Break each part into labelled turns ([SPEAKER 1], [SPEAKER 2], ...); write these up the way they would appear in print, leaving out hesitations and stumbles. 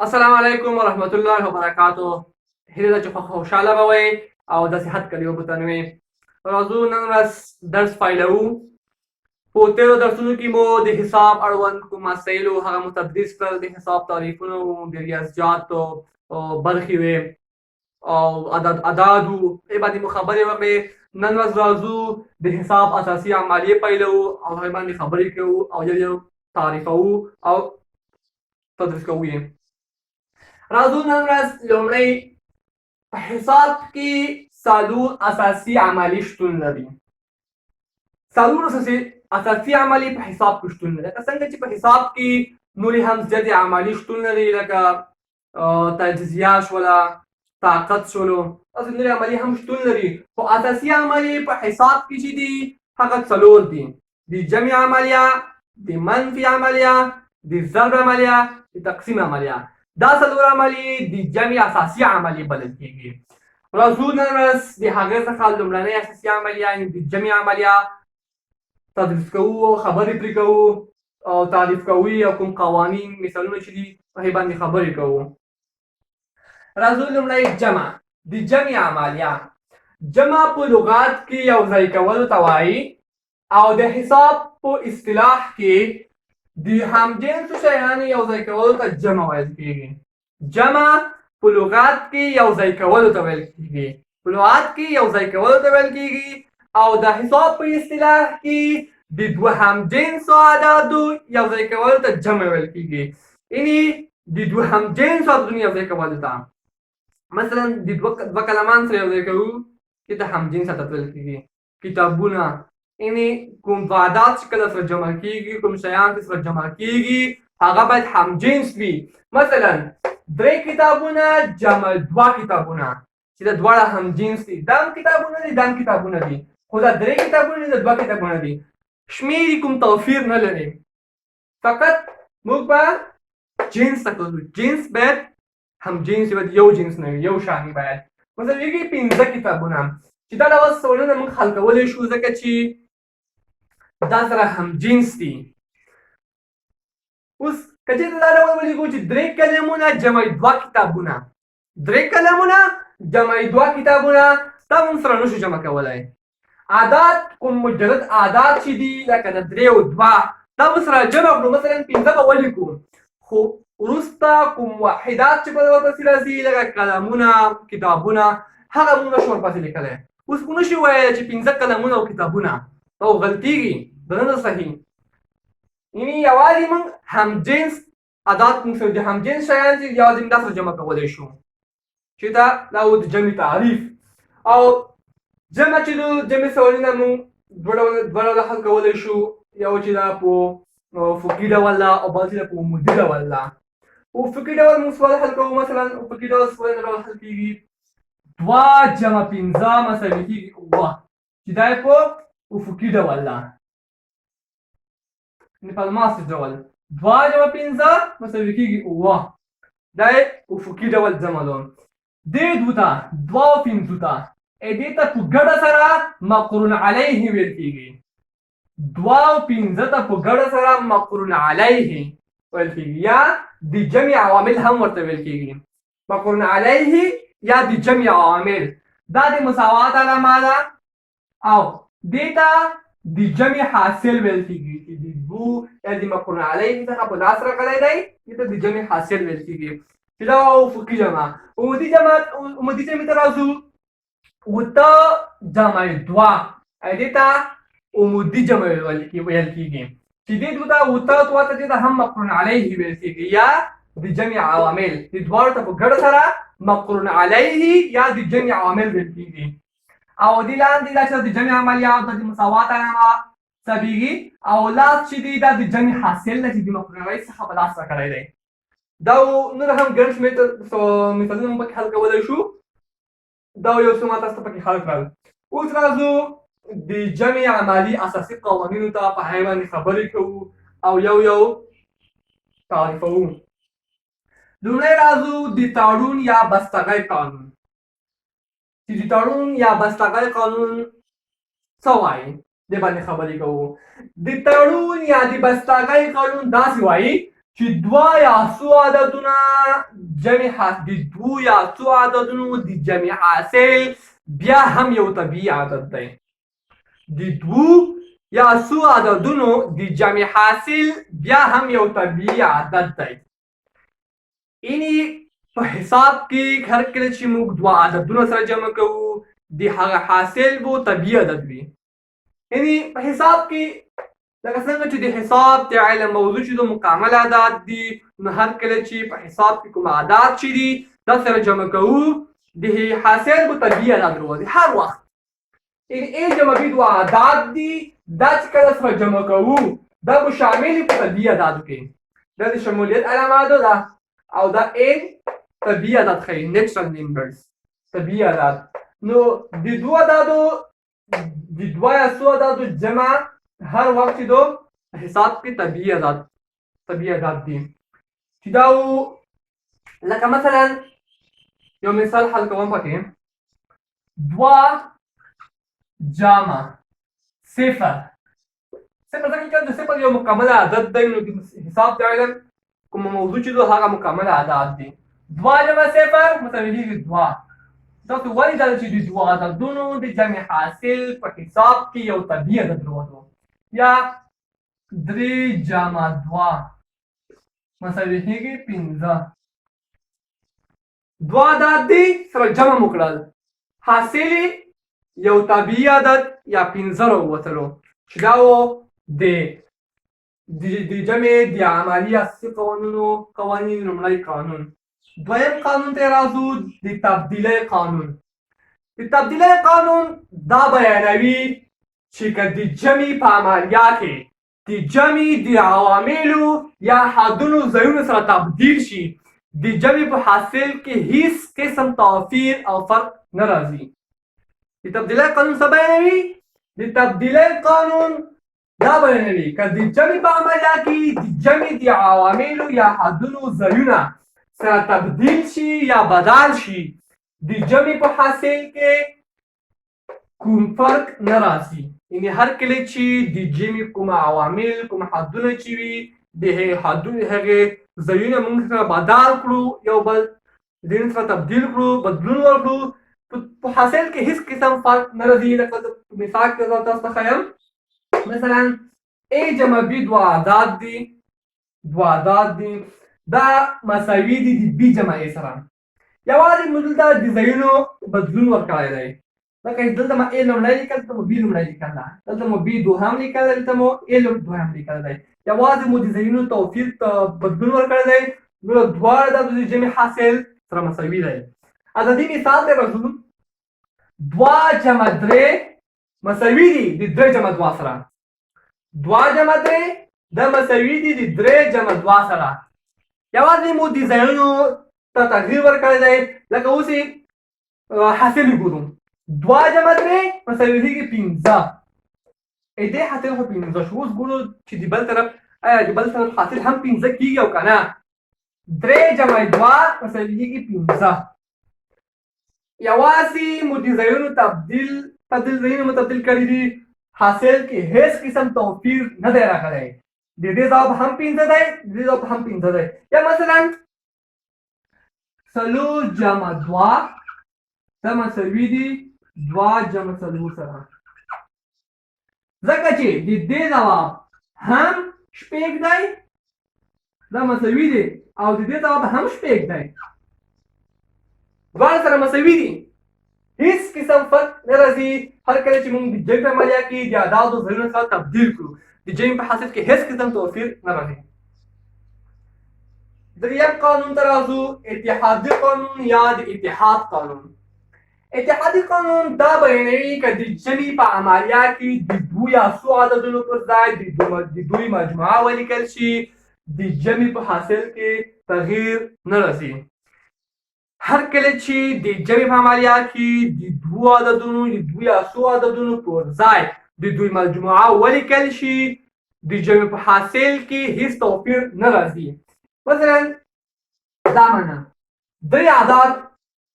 [SPEAKER 1] السلام علیکم ورحمت الله وبرکاتو. هیله ده چې خوشحاله به وئ او د صحت کلیو به تنوي. راځو نن ورځ درس پیلوو. په تېرو درسونو کې مو د حساب اړوند کوم مسایل وو هغه مو تدریس کړل. د حساب تعریفونه وو، د ریاضیاتو برخې وې او عدد وو، هغې باندې مو خبرې وکړې. نن ورځ راځو د حساب اساسي عملیې پیلوو او هغې باندې خبرې کوو او یو تعریفوو او تدریس کوو یې. راځو نن ورځ لومړی په حساب کې څلور اساسي عملي شتون لري. څلور اساسي عملي په حساب کې شتون لري. لکه څنګه چې په حساب کې نورې هم زیاتې عملي شتون لري، لکه تجزیه شوله، طاقت شولو، داسې نورې عملي هم شتون لري. خو اساسي عملي په حساب کې چې دي هغه څلور دي: د جمع عملیه، د منفي عملیه، د ضرب عملیه، د تقسیم عملیه. دا څلور عملي د جمع اساسي عملي بلل کېږي. راځو نن ورځ د هغې څخه لومړنۍ اساسي عملیه یعنې د جمع عملیه تدریس کوو او خبرې پرې کوو او تعریف کوو او کوم قوانین مثالونه چې دي په هغې باندې خبرې کوو. راځو لومړی جمع. د جمع عملیه جمع په لغات کې یو ځای کولو ته وایي او د حساب په اصطلاح کې د همجنسو شیانو یو ځای کولو ته جمع ویل کېږي. جمع په لغات کې یو ځای کولو ته ویل کېږي. په لغات کې یو ځای کولو ته ویل کېږي او د حساب په اصطلاح کې د دوه همجنسو اعدادو یو ځای کولو ته جمع ویل کېږي. یعنې د دوه همجنسو عددونو یو ځای کولو ته، مثلا د دوه کلمان سره یو ځای کوو چې د همجنس عدد ویل کېږي. کتابونه، یعنې کوم اعداد چې کله سره جمع کېږي، کوم شیان چې سره جمع کېږي هغه باید همجنس وي. مثلا 3 کتابونه جمع 2 کتابونه چې دا دواړه همجنس دي. دا هم کتابونه دي، دا هم کتابونه دي، خو دا 3 کتابونه دي، دا 2 کتابونه دي. شمېر کوم توپیر نه لري، فقط موږ به جنس ته کوو. جنس باید همجنس وي، یو جنس نه وي، یو شانې باید. مثلا یوګي 15 کتابونه چې دا ډول سوالونه موږ حل کولی شو ځکه چې دا سره همجنس دي. اوس که چېرته دا ډول ولیکو چې 3 کلمونه جمع 2 کتابونه، 3 کلمونه جمع 2 کتابونه، دا موږ سره نشو جمع کولی. اعداد کوم مجرد اعداد چې دي لکه د 3 او 2 دا به سره جمع کړو. مثلا 15 به ولیکو، خو وروسته کوم واحدات چې په ورپسې راځي لکه قلمونه، کتابونه، هغه موږ نشو ورپسې لیکلی. اوس موږ نشو ویلی چې 15 قلمونه او کتابونه، دا غلطېږي، دا نه ده صحیح. یعنې یوازې موږ همجنس اعداد موږ سره د همجنس شیان چې یوازې موږ دا سره جمع کولی شو، چې دا و د جمع تعریف. او جمع چې د جمع سوالونه موږ دوه ډوله حل کولی شو، یو چې دا په افقي ډول ده او بل چې دا په عمودي ډول ده. په افقي ډول موږ سوال حل کوو. مثلا افقي ډول سوال ډول حل کېږي 2 جمع 15 مساوي کېږي 9 چې دا یې په افقي ډول ده، یعنې په الماسي ډول 2 جمع 15 مساوي کېږي 9، دا یې افقي ډول جمع ده. دې دوه ته 2 او 15 ته دې ته په ګډه سره مقرون علیه ویل کېږي. 2 او 15 ته په ګډه سره مقرون علیه ویل کېږي، یا د جمع عوامل هم ورته ویل کېږي. مقرون علیه یا د جمع عوامل دا د مساوات علامه ده او دې ته د جمع حاصل ویل کېږي چې د 2 یا د مقرون علیه څخه په لاس راغلی دی، دې ته د جمع حاصل ویل کېږي چې دا افقي جمع. عمودي جمع ته راځو. 8 جمع 2 دې ته عمودي جمع ویل کېږي چې دې دوه ته 8 ته هم مقرون علیه ویل کېږي، یا د جمع عوامل. د دواړو ته په ګډه سره مقرون علیه یا د جمع عوامل ویل کېږي. او دې لاندې دا چې د جمع عملیه او د مساوات علامه ثبتېږي او لاس چې دی دا د جمع حاصل دی چې د مقرون علیه څخه په لاس راغلی دی. دا نور هم ګڼ شمېر مثالونه موږ پکې حل کولی شو. دا یو څه ما تاسو ته پکې حل کړل. اوس راځو د جمع عملي اساسي قوانینو ته په هغې باندې خبرې کوو او یو تعریفوو. لومړی راځو د تړون یا بستګۍ قانون. چې د تړون یا بستګۍ قانون څه وایي دې باندې خبرې کوو. د تړون یا د بستګۍ قانون داسې وایي چې دوه یا څو عددونه د دوو یا څو عددونو د جمع حاصل بیا هم یو طبیعي عدد دی. د دوو یا څو عددونو د جمع حاصل بیا هم یو طبیعي عدد دی. یعنې په حساب کې هر کله چې موږ دوه عددونه سره جمع کوو د هغه حاصل به طبیعي عدد وي. یعنې په حساب کې لکه څنګه چې د حساب د علم موضوع چې د مکمل اعداد دي، نو هر کله چې په حساب کې کوم اعداد چې دي دا سره جمع کوو د حاصل به طبیعي عدد راوځي هر وخت. یعنې ا جمع ب دوه اعداد دي، دا چې کله سره جمع کوو دا به شامل په طبیعي اعدادو کې. دا د شمولیت علامه ده او دا ان طبیعي عدد ښیي، نیچرل نمبرز طبیعي عدد. نو د دوه عددو د دوه یا څو عددو جمع هر وخت چې دو حساب کې طبیعي عدد دي. چې دا لکه مثلا یو مثال حل کوم پکې دوه جمع صفر ځکه چې صفر یو مکمل عدد دی، نو حساب د علم کوم موضوع چې دو هغه مکمل عدد دي. دوه جمع صفر مساوي کېږي دوه. تاسو ولې دا چې د دوه عددونو د جمع حاصل په حساب کې یو طبیعي عدد راوځو، یا درې جمع دوه مساوي کېږي پنځه. دوه عدد دي سره جمع مو کړل، حاصل یو طبیعي عدد یا پنځه راووتلو، چې دا و د جمع د عملي اساسي قوانین لومړی قانون. دویم قانون ته راځو، د تبدیلۍ قانون. د تبدیلۍ قانون دا بیانوي چې که د جمع په عملیه کې د جمع د عواملو یا حدونو ځایونه سره تبدیل شي، د جمع په حاصل کې هیڅ قسم توپیر او فرق نه راځي. د تبدیلۍ قانون څه بیانوي؟ د تبدیلۍ قانون دا بیانوي که د جمع په عملیه کې د جمع د عواملو یا حدونو ځایونه سره تبدیل شي یا بدل شي، د جمع په حاصل کې کوم فرق نه راځي. یعنې هر کله چې د جمع کوم عوامل کوم حدونه چې وي د هغې ځایونه موږ سره بدل کړو، یو بل ځایونه سره تبدیل کړو، بدلون ورکړو، په حاصل کې هیڅ قسم فرق نه راځي. لکه مثال کې زه تاسو ته ښیم، مثلا ا جمع ب دوه اعداد دي دا مساوي دي د بي جمع ا سره. یوازې موږ دلته د ځایونو بدلون ورکړی دی. لکه دلته مو ا لومړی لیکل، دلته مو بي لومړی لیکل ده، دلته مو بي دوهم لیکل، دلته مو ا دوهم لیکل دی. یوازې مو د ځایونو توپیر بدلون ورکړی دی، نو دواړه د جمع حاصل سره مساوي دی. د دې مثال ته راځو، دوه جمع درې مساوي دي د درې جمع دوه سره. دوه جمع درې دا مساوي دي د درې جمع دوه سره. یوازې مو د ځایونو ته تغییر ورکړی دی. لکه اوس یې حاصل وګورو، دوه جمع درې مساوي کېږي پنځه. دې حاصل خو پنځه شو. اوس ګورو چې د بل طرف آیا د بل طرف حاصل هم پنځه کېږي او که نه. درې جمع دوه مساوي کېږي پنځه. یوازې مو د ځایونو ځایونه مو تبدیل کړي دي، حاصل کې هیڅ قسم توپیر نه دی راغلی. د دې ځواب هم پنځه دی، د دې ځواب هم پنځه دی. یا مثلا څلور جمع دوه دا مساوي دي دوه جمع څلور سره. ځکه چې د دې ځواب هم شپږ دی، دا مساوي دي، او د دې ځواب هم شپږ دی، دواړه سره مساوي دي، هیڅ قسم فرق نه راځي. هر کله چې موږ د جمع په عملیه کې د اعدادو ځایونه سره تبدیل کړو، د جمع په حاصل کې هیڅ قسم توپیر نه راځي. دریم قانون ته راځو، اتحادي قانون یا د اتحاد قانون. اتحادي قانون دا بیانوي که د جمع په عملیه کې د دوه یا څو عددونو پر ځای د دوی مجموعه ولیکل شي، د جمع په حاصل کې تغییر نه راځي. هر کله چې د جمع په عملیه کې د دوه عددونو د دوه یا څو عددونو پر ځای د دوی مجموعه ولیکل شي، د جمع په حاصل کې هیڅ توپیر نه راځي. مثلا دا معنا درې اعداد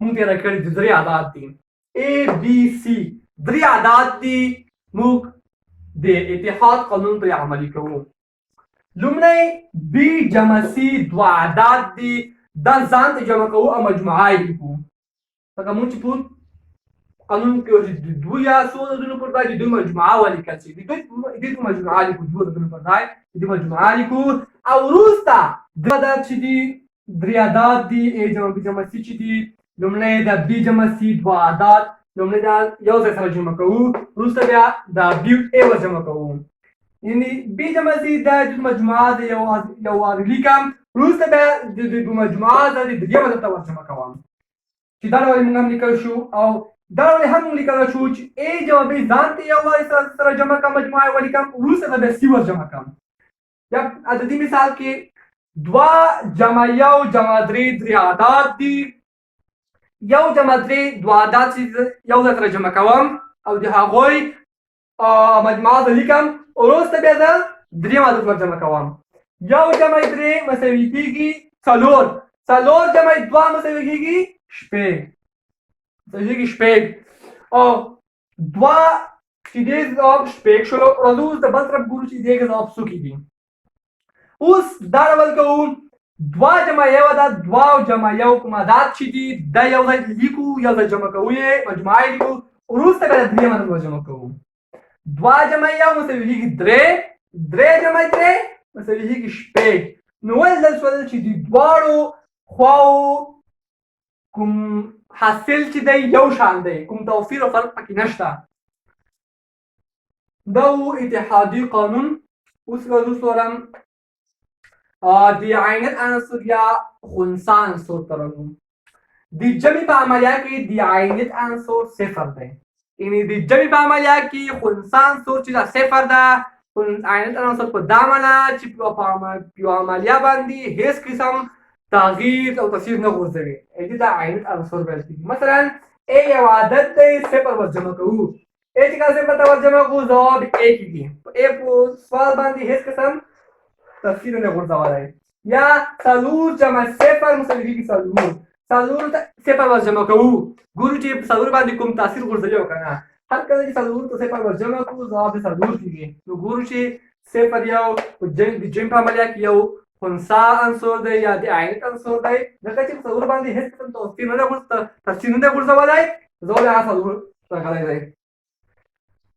[SPEAKER 1] موږ تېره کړي دي، درې اعداد دي A B C، درې اعداد دي، موږ د اتحاد قانون پرې عملي کوو. لومړی بي جمع سي دوه اعداد دي دا ځان ته جمع کوو او مجموعه یې لیکو لکه مونږ چې په قانون کې وایي د دوه یا څو عددونو پر ځای د دوی مجموعه ولیکل شي د دوی مجموعه لیکو دوه عددونو پر ځای د دوی مجموعه لیکو او وروسته دوه عدد چې دي درې اعداد دي ا جمع بي جمع سي چې دي لومړی د بي جمع سي دوه اعداد لومړی دا یو ځای سره جمع کوو وروسته بیا د بي ا ور جمع کوو یعنی بي جمع سي د دوی مجموعه د یو وار لیکم وروسته بیا د دوی مجموعه د درېیم عدد ته ور جمع کوم چې دا ډول موږ هم لیکل شو او دا ولې هم لیکل شو چې ا جمع بي ځان ته یو وار سره جمع کوم مجموعه ولیکم وروسته بیا سي ور جمع کوم یا عددي مثال کې دوه جمع یو جمع درې اعداد دي یو جمع درې دوه اعداد چې یو ځای سره جمع کوم او د هغوی مجموعه لیکم وروسته بیا زه درېیم عدد ور جمع کوم یو جمع درې مساوي کېږي څلور جمع دوه مساوي کېږي شپږ او دوه چې دې ځواب شپږ شولو راځو اوس د بل طرف ګورو چې دې ځواب څو کېږي اوس دا ډول کوو دوه جمع یو عدد دوه جمع یو کوم عدد چې دي دا یو ځای لیکو یو ځای جمع کوو یې مجموعه یې لیکو وروسته بیا درېیم عدد ور جمع کوو دوه جمع یو مساوي کېږي درې جمع درې مساوي کېږي شپږ نو ولې داسې شول چې د دواړو خواو کوم حاصل چې دی یو شان دی کوم توفیر او فرق پکې نشته دا و اتحادي قانون اوس راځو سورم د عینت عنصر یا خنثی عنصر ته راځو د جمع په عملیه کې د عینت عنصر صفر دی یعنی د جمع په عملیه کې خنثی عنصر چې دا صفر ده عینت عنصر په دا معنا چې په عملیه باندې هیڅ قسم تغییر او تاثیر نه غورځوي دا عینت عنصر ویل کېږي مثلا ا یو عدد دی صفر ور جمع کوو ا چې کله صفر ته ور جمع کوو ځواب ا کېږي ا په سوال باندې هیڅ قسم تفسیر نه غورځولی یا څلور جمع صفر مساوي کېږي څلور ته صفر ور جمع کوو ګورو چې په څلور باندې کوم تاثیر غورځوي او که نه هر کله چې څلور ته صفر ور جمع کوو ځواب یې څلور کېږي نو ګورو چې صفر یو د جمع په عملیه کې یو خنثی عنصر دی یا د عینت عنصر دی ځکه چې په څلور باندې هېڅ قسم تاثیر نه دی غورځولی ځواب یې هغه څلور راغلی دی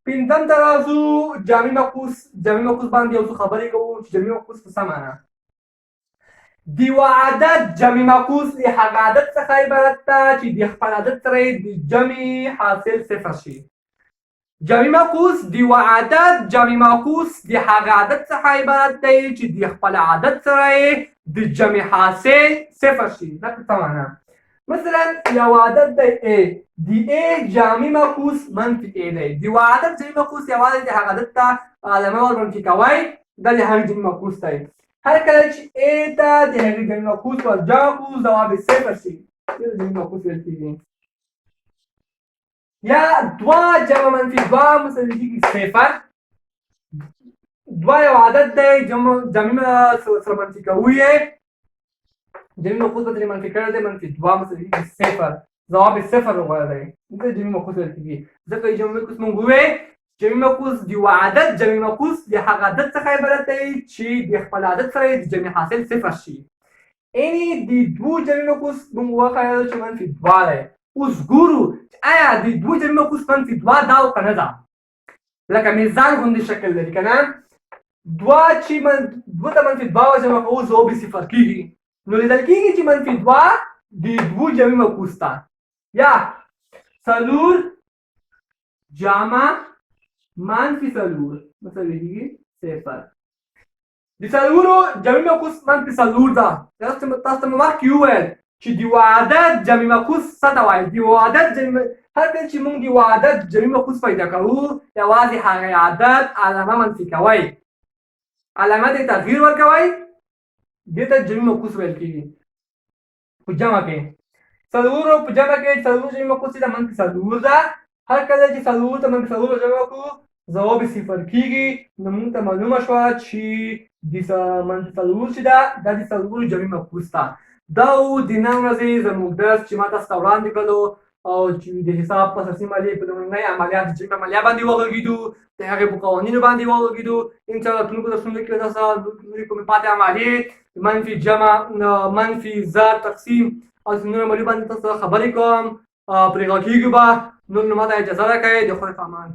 [SPEAKER 1] پنځم ته راځو جامع معکوس باندې یو څه خبرې کوو چې جامع معکوس په څه معنا د یوه عدد جمع معکوس د هغه عدد څخه عبارت ده چې د خپل عدد سره یې د جمع حاصل صفر شي جمع معکوس د یوه عدد جمع معکوس د هغه عدد څخه عبارت دی چې د خپل عدد سره یې د جمع حاصل صفر شي دا څه معنا مثلا یو عدد دی a د a جامع معکوس منفي a دی د یو عدد جمع معکوس یوازې د هغه عدد ته علامه ور منفي کوئ دا د هغې جمع معکوس دی هر کله چې a ته د هغې جمع معکوس ور جمع کړو ځواب یې صفر شي جمع معکوس ویل کېږي یا دوه جمع منفي دوه مساوي کېږي صفر دوه یو عدد دی جمع سره منفي کوو یې جمع معکوس به ترې منفي کړی دی منفي دوه مساوي کېږي صفر ځواب یې صفر راغلی دی دلته جمع معکوس ویل کېږي ځکه جمع معکوس مونږ ووایو جمع معکوس د یوه عدد جمع معکوس د هغه عدد څخه عبارت دی چې د خپل عدد سره یې د جمع حاصل صفر شي یعنې د دوو جمع معکوس مونږ وښایو چې منفي دوه دی اوس ګورو چې آیا د دوو جمع معکوس منفي دوه ده او که نه ده لکه میزان غوندې شکل لري که نه دوه چې دوه ته منفي دوه جمع کوو ځواب یې صفر کېږي نو لیدل کېږي چې منفي دوه د دوو جمع معکوس ته یا څلور جمع منفي څلور مساوي کېږي صفر د څلورو جمع معکوس منفي څلور ده تاسو ته مې مخکې وویل چې د یوه عدد جمع معکوس څه ته وایي د یوه عدد هر کله چې موږ د یوه عدد جمع معکوس پیدا کوو یوازې هغه عدد علامه منفي کوئ علامه ته تغییر ورکوئ دې ته جمع معکوس ویل کېږي په جمع کې څلورو په جمع کې څلور جمع معکوس د منفي څلور ده هر کله چې څلور ته منفي څلور جمع کړو ځواب یې صفر کېږي نو موږ ته معلومه شوه چې د منفي څلور چې ده دا د څلورو جمع معکوس ده دا و د نن ورځې زموږ درس چې ما تاسو ته وړاندې کړلو او چې د حساب په اساسي مالیې په لومړنۍ عملیات جمع مالیه باندې وغږېدو د هغې په قوانینو باندې وغږېدو انشاءالله تلونکو درسونو کې تاسو نورې کومې پاتې عملیې منفي جمع منفي ضرب تقسیم او نور عملیو باندې تاسو خبرې کوم پرې غږېږو به نور نو ماته اجازه راکړئ د خدای په امان